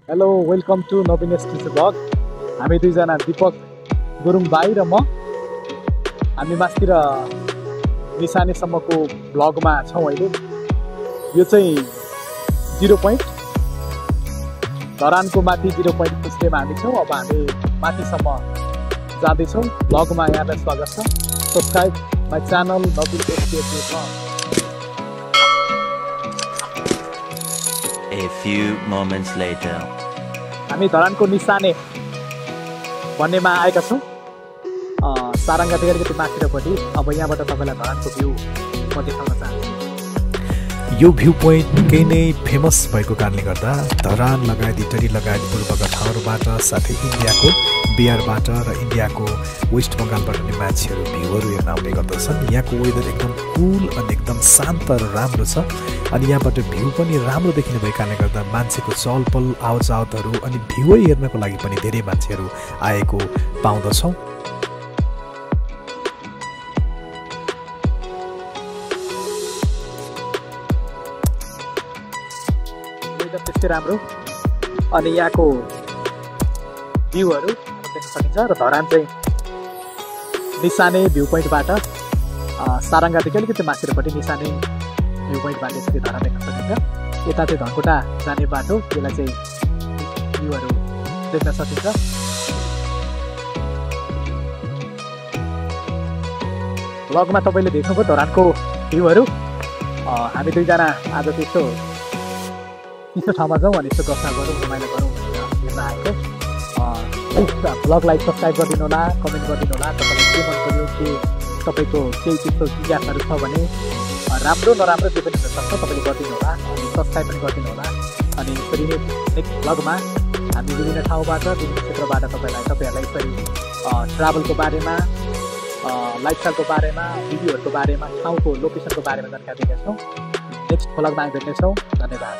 Hello welcome to Naveen STC blog. हामी दुईजना दीपक गुरुङ भाइ र म हामी मास्तिर निशानेसम्मको ब्लगमा छौँ। अहिले यो चाहिँ 0 पोइन्ट धरानको माथि 0 पोइन्ट पुस्टेमा हामी छौँ। अब हामी माथिसम्म जाँदैछौँ। ब्लगमा यहाँलाई स्वागत छ। Subscribe my channel Naveen STC blog. A few moments later. हामी धरानको निशाने भन्नेमा आएका छौँ। सारङ्गादेखि अलिकति माथिपट्टि। अब यहाँबाट तपाईँलाई धरानको भ्यू म देखाउन चाहन्छु। यो भ्यू पोइन्ट निकै नै फेमस भएको कारणले गर्दा धरान लगायत इटरी लगायत पूर्वका ठाउँहरूबाट साथै इन्डियाको बिहारबाट र इन्डियाको वेस्ट बङ्गालबाट पनि मान्छेहरू भ्यूहरू हेर्न आउने गर्दछन्। यहाँको वेदर एकदम कुल अनि एकदम शान्त र राम्रो छ। अनि यहाँबाट भ्यू पनि राम्रो देखिने भएको कारणले गर्दा मान्छेको चहलपहल आवतजावतहरू अनि भ्यूै हेर्नको लागि पनि धेरै मान्छेहरू आएको पाउँदछौँ। त्यस्तै राम्रो अनि यहाँको भ्यूहरू देख्न सकिन्छ। र धरान चाहिँ निशाने भ्यू पोइन्टबाट सारङ्गादेखि अलिकति माथिपट्टि निशाने भ्यू पोइन्टबाट यसरी धरान देख्न सकिन्छ। यता चाहिँ धनकुटा जाने बाटो, त्यसलाई चाहिँ भ्यूहरू देख्न सकिन्छ। ब्लगमा तपाईँले देख्नुभयो धरानको भ्यूहरू। हामी दुईजना आज त्यस्तो चिसो ठाउँमा जाउँ अनि यसो गफ गरौँ, रमाइलो गरौँ भनेर हेर्न आएको। ब्लगलाई सब्सक्राइब गरिदिनु होला, कमेन्ट गरिदिनु होला। तपाईँलाई के मन पऱ्यो, के तपाईँको केही त्यस्तो जिज्ञासाहरू छ भने राम्रो नराम्रो जे पनि हुनसक्छ, तपाईँले गरिदिनु होला अनि सब्सक्राइब पनि गरिदिनु होला। अनि यसरी नै नेक्स्ट ब्लगमा हामी विभिन्न ठाउँबाट विभिन्न क्षेत्रबाट तपाईँहरूलाई यसरी ट्राभलको बारेमा, लाइफस्टाइलको बारेमा, भिडियोहरूको बारेमा, ठाउँको लोकेसनको बारेमा जानकारी दिनेछौँ। नेक्स्ट ब्लगमा हामी भेट्नेछौँ। धन्यवाद।